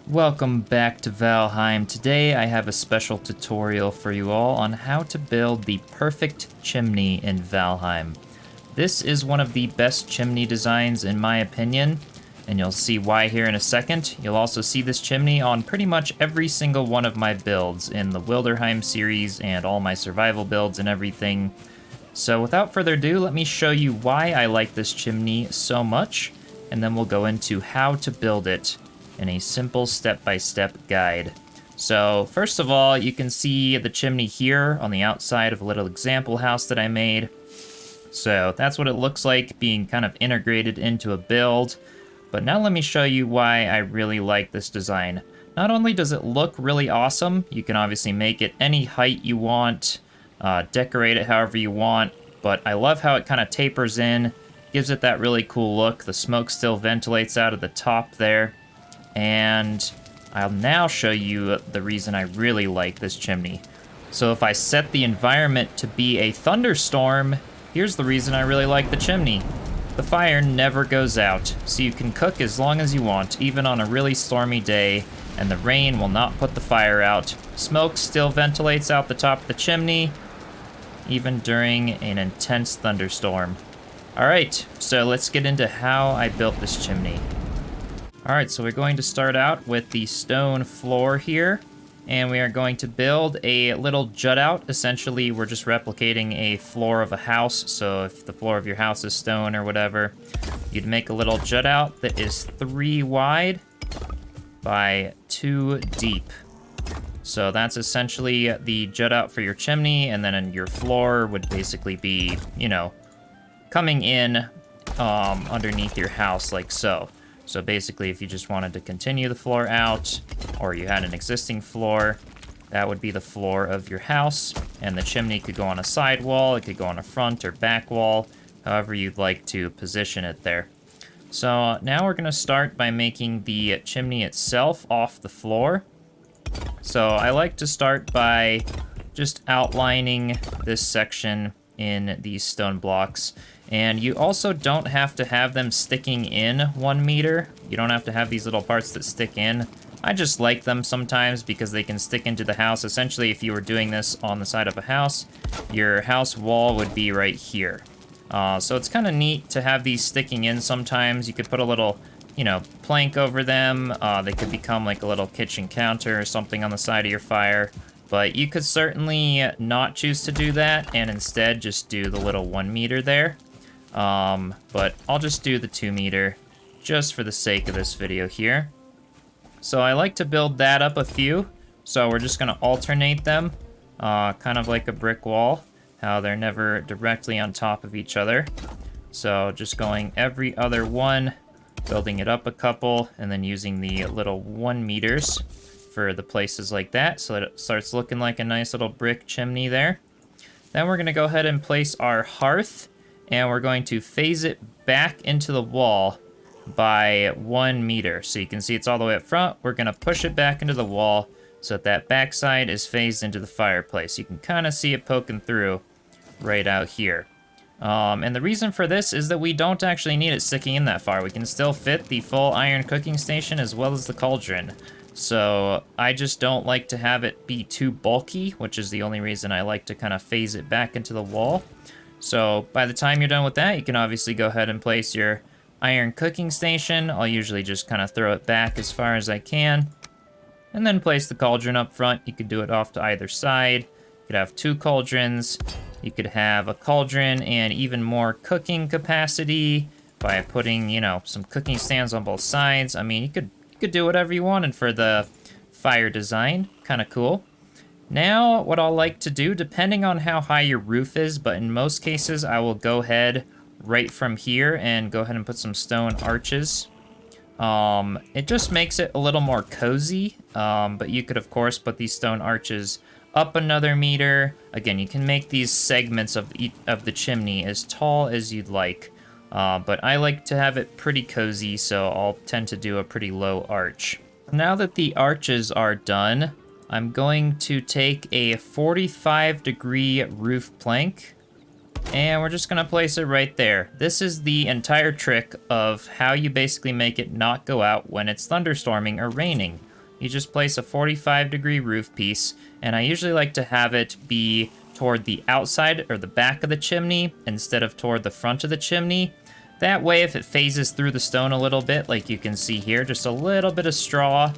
Welcome back to Valheim. Today I have a special tutorial for you all on how to build the perfect chimney in Valheim. This is one of the best chimney designs in my opinion, and you'll see why here in a second. You'll also see this chimney on pretty much every single one of my builds in the Wilderheim series and all my survival builds and everything. So without further ado, let me show you why I like this chimney so much, and then we'll go into how to build it in a simple step-by-step guide. So first of all, you can see the chimney here on the outside of a little example house that I made. So that's what it looks like being kind of integrated into a build. But now let me show you why I really like this design. Not only does it look really awesome, you can obviously make it any height you want, decorate it however you want, but I love how it kind of tapers in, gives it that really cool look. The smoke still ventilates out of the top there. And I'll now show you the reason I really like this chimney. So if I set the environment to be a thunderstorm, here's the reason I really like the chimney. The fire never goes out, so you can cook as long as you want, even on a really stormy day, and the rain will not put the fire out. Smoke still ventilates out the top of the chimney, even during an intense thunderstorm. Alright, so let's get into how I built this chimney. Alright, so we're going to start out with the stone floor here, and we are going to build a little jut out. Essentially, we're just replicating a floor of a house, so if the floor of your house is stone or whatever, you'd make a little jut out that is 3 wide by 2 deep. So that's essentially the jut out for your chimney, and then your floor would basically be, you know, coming in underneath your house like so. So basically, if you just wanted to continue the floor out, or you had an existing floor, that would be the floor of your house, and the chimney could go on a side wall, it could go on a front or back wall, however you'd like to position it there. So now we're gonna start by making the chimney itself off the floor. So I like to start by just outlining this section in these stone blocks. And you also don't have to have them sticking in 1 meter. You don't have to have these little parts that stick in. I just like them sometimes because they can stick into the house. Essentially, if you were doing this on the side of a house, your house wall would be right here. So it's kind of neat to have these sticking in sometimes. You could put a little, you know, plank over them. They could become like a little kitchen counter or something on the side of your fire. But you could certainly not choose to do that and instead just do the little 1 meter there. But I'll just do the 2 meter just for the sake of this video here. So I like to build that up a few. So we're just gonna alternate them, kind of like a brick wall, how they're never directly on top of each other. So just going every other one, building it up a couple, and then using the little 1 meters for the places like that, so that it starts looking like a nice little brick chimney there. Then we're gonna go ahead and place our hearth, and we're going to phase it back into the wall by 1 meter. So you can see it's all the way up front. We're gonna push it back into the wall so that backside is phased into the fireplace. You can kind of see it poking through right out here. And the reason for this is that we don't actually need it sticking in that far. We can still fit the full iron cooking station as well as the cauldron. So I just don't like to have it be too bulky, which is the only reason I like to kind of phase it back into the wall. So by the time you're done with that, you can obviously go ahead and place your iron cooking station. I'll usually just kind of throw it back as far as I can. And then place the cauldron up front. You could do it off to either side. You could have 2 cauldrons. You could have a cauldron and even more cooking capacity by putting, you know, some cooking stands on both sides. I mean, you could do whatever you wanted for the fire design. Kind of cool. Now, what I'll like to do, depending on how high your roof is, but in most cases, I will go ahead right from here and go ahead and put some stone arches. It just makes it a little more cozy, but you could, of course, put these stone arches up another meter. Again, you can make these segments of the chimney as tall as you'd like. But I like to have it pretty cozy, so I'll tend to do a pretty low arch. Now that the arches are done, I'm going to take a 45-degree roof plank, and we're just gonna place it right there. This is the entire trick of how you basically make it not go out when it's thunderstorming or raining. you just place a 45-degree roof piece, and I usually like to have it be toward the outside or the back of the chimney instead of toward the front of the chimney. That way, if it phases through the stone a little bit, like you can see here, just a little bit of straw,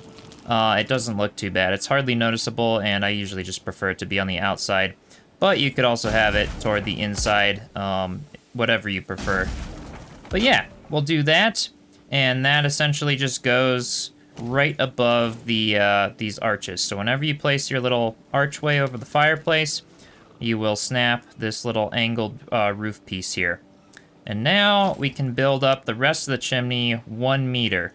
it doesn't look too bad. It's hardly noticeable, and I usually just prefer it to be on the outside. But you could also have it toward the inside, whatever you prefer. But yeah, we'll do that, and that essentially just goes right above the these arches. So whenever you place your little archway over the fireplace, you will snap this little angled roof piece here. And now we can build up the rest of the chimney 1 meter.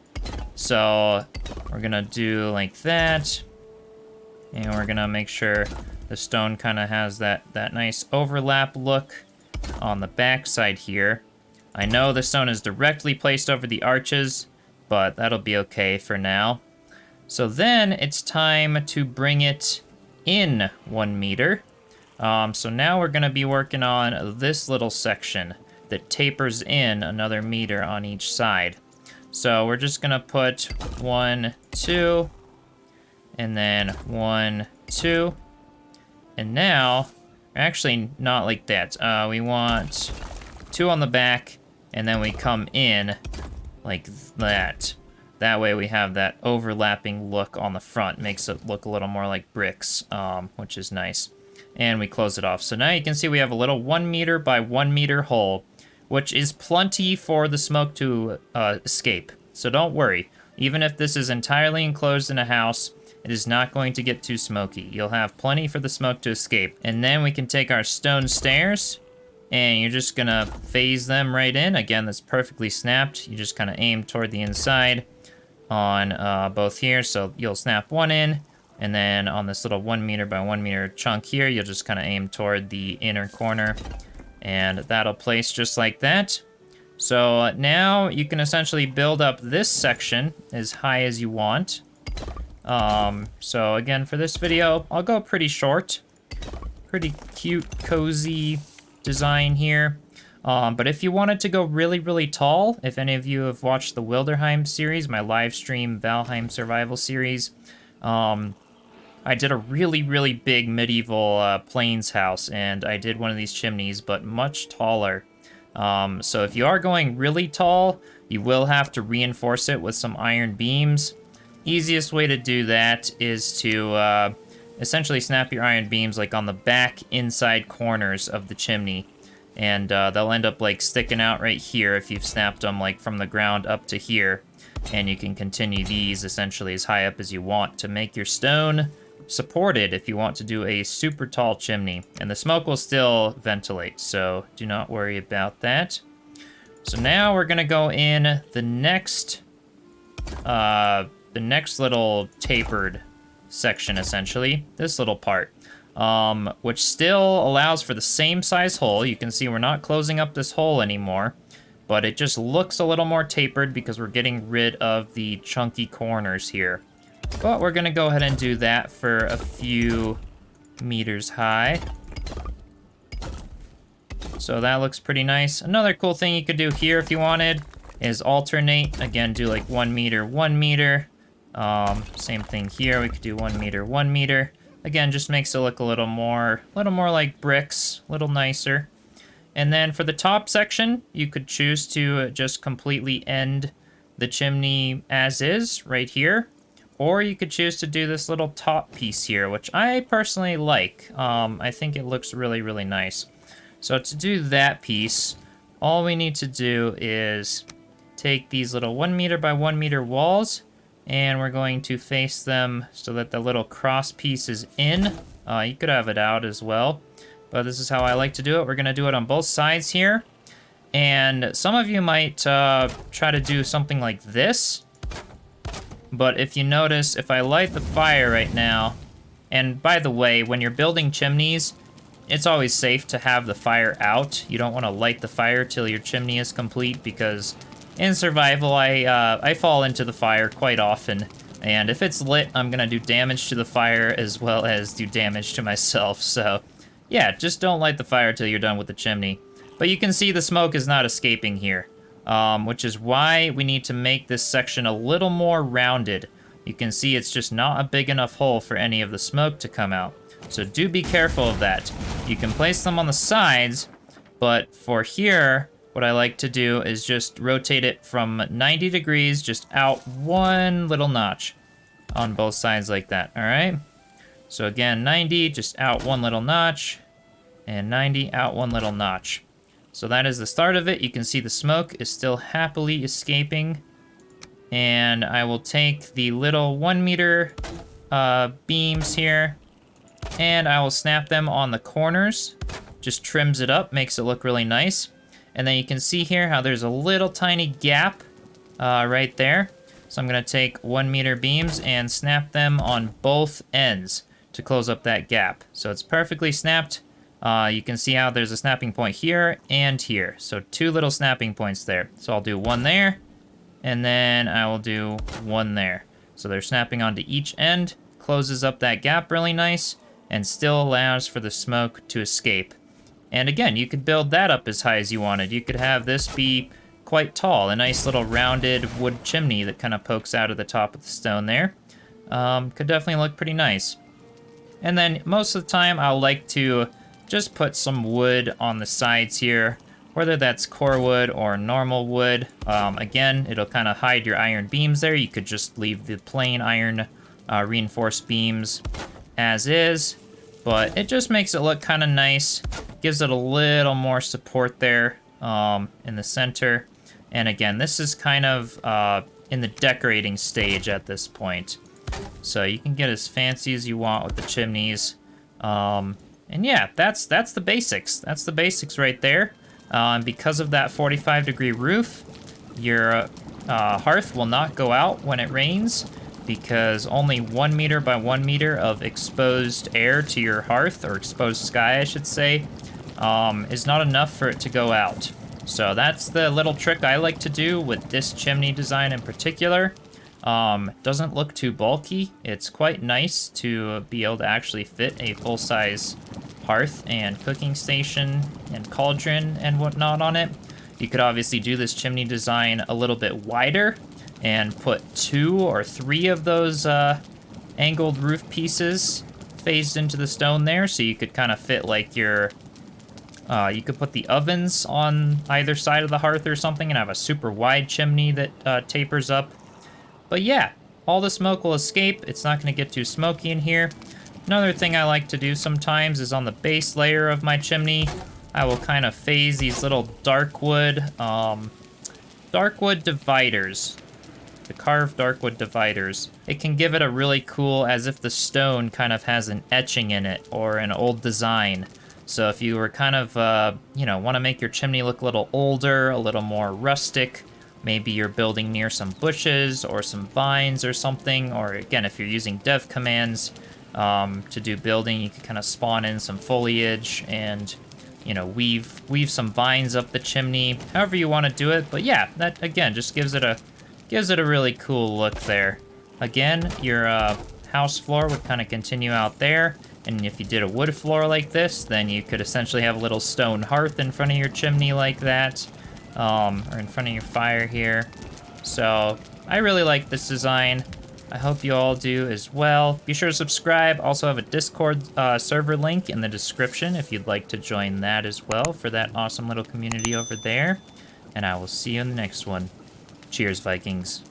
So we're gonna do like that. And we're gonna make sure the stone kind of has that nice overlap look on the back side here. I know the stone is directly placed over the arches, but that'll be okay for now. So then it's time to bring it in 1 meter. So now we're gonna be working on this little section that tapers in another meter on each side. So we're just gonna put 1, 2, and then 1, 2. And now, actually not like that. We want 2 on the back, and then we come in like that. That way we have that overlapping look on the front. Makes it look a little more like bricks, which is nice. And we close it off. So now you can see we have a little 1 meter by 1 meter hole, which is plenty for the smoke to escape. So don't worry. Even if this is entirely enclosed in a house, it is not going to get too smoky. You'll have plenty for the smoke to escape. And then we can take our stone stairs, and you're just gonna phase them right in. Again, that's perfectly snapped. You just kind of aim toward the inside on both here. So you'll snap 1 in, and then on this little 1 meter by 1 meter chunk here, you'll just kind of aim toward the inner corner. And that'll place just like that. So now you can essentially build up this section as high as you want. So again, for this video, I'll go pretty short. Pretty cute, cozy design here. But if you wanted to go really, really tall, if any of you have watched the Wilderheim series, my live stream Valheim survival series, I did a really, really big medieval plains house, and I did one of these chimneys, but much taller. So if you are going really tall, you will have to reinforce it with some iron beams. Easiest way to do that is to essentially snap your iron beams like on the back inside corners of the chimney. And they'll end up like sticking out right here if you've snapped them like from the ground up to here. And you can continue these essentially as high up as you want to make your stone supported if you want to do a super tall chimney. And the smoke will still ventilate, so do not worry about that. So now we're gonna go in the next little tapered section, essentially. This little part, which still allows for the same size hole. You can see we're not closing up this hole anymore, but it just looks a little more tapered because we're getting rid of the chunky corners here. But we're gonna go ahead and do that for a few meters high. So that looks pretty nice. Another cool thing you could do here if you wanted is alternate. Again, do like 1 meter, 1 meter. Same thing here, we could do 1 meter, 1 meter. Again, just makes it look a little more like bricks, a little nicer. And then for the top section, you could choose to just completely end the chimney as is, right here. Or you could choose to do this little top piece here, which I personally like. I think it looks really, really nice. So to do that piece, all we need to do is take these little 1 meter by 1 meter walls, and we're going to face them so that the little cross piece is in. You could have it out as well, but this is how I like to do it. We're gonna do it on both sides here. And some of you might try to do something like this. But if you notice, if I light the fire right now, and by the way, when you're building chimneys, it's always safe to have the fire out. You don't want to light the fire till your chimney is complete, because in survival, I fall into the fire quite often. And if it's lit, I'm going to do damage to the fire as well as do damage to myself. So yeah, just don't light the fire till you're done with the chimney. But you can see the smoke is not escaping here. Which is why we need to make this section a little more rounded. you can see it's just not a big enough hole for any of the smoke to come out. So do be careful of that. You can place them on the sides, but for here, what I like to do is just rotate it from 90 degrees, just out one little notch on both sides like that, all right? So again, 90, just out one little notch, and 90, out one little notch. So that is the start of it. You can see the smoke is still happily escaping. And I will take the little 1 meter beams here, and I will snap them on the corners. Just trims it up, makes it look really nice. And then you can see here how there's a little tiny gap right there. So I'm gonna take 1 meter beams and snap them on both ends to close up that gap. So it's perfectly snapped. You can see how there's a snapping point here and here. So 2 little snapping points there. So I'll do 1 there, and then I will do 1 there. So they're snapping onto each end, closes up that gap really nice, and still allows for the smoke to escape. And again, you could build that up as high as you wanted. You could have this be quite tall, a nice little rounded wood chimney that kind of pokes out of the top of the stone there. Could definitely look pretty nice. And then most of the time I'll like to just put some wood on the sides here, whether that's core wood or normal wood. Again, it'll kind of hide your iron beams there. You could just leave the plain iron reinforced beams as is, but it just makes it look kind of nice. Gives it a little more support there in the center. And again, this is kind of in the decorating stage at this point. So you can get as fancy as you want with the chimneys. And yeah, that's the basics. That's the basics right there. Because of that 45-degree roof, your hearth will not go out when it rains, because only 1 meter by 1 meter of exposed air to your hearth, or exposed sky, I should say, is not enough for it to go out. So that's the little trick I like to do with this chimney design in particular. Doesn't look too bulky. It's quite nice to be able to actually fit a full-size hearth and cooking station and cauldron and whatnot on it. You could obviously do this chimney design a little bit wider and put 2 or 3 of those angled roof pieces phased into the stone there, so you could kind of fit like your you could put the ovens on either side of the hearth or something and have a super wide chimney that tapers up. But yeah, all the smoke will escape. It's not going to get too smoky in here. Another thing I like to do sometimes is on the base layer of my chimney, I will kind of phase these little dark wood dividers. The carved dark wood dividers. It can give it a really cool, as if the stone kind of has an etching in it or an old design. So if you were kind of, want to make your chimney look a little older, a little more rustic, maybe you're building near some bushes or some vines or something, or again, if you're using dev commands to do building, you can kind of spawn in some foliage and, weave some vines up the chimney, however you want to do it. But yeah, that again just gives it a really cool look there. Again, your house floor would kind of continue out there. And if you did a wood floor like this, then you could essentially have a little stone hearth in front of your chimney like that, or in front of your fire here. So I really like this design. I hope you all do as well. Be sure to subscribe. Also have a Discord server link in the description if you'd like to join that as well for that awesome little community over there. And I will see you in the next one. Cheers, Vikings.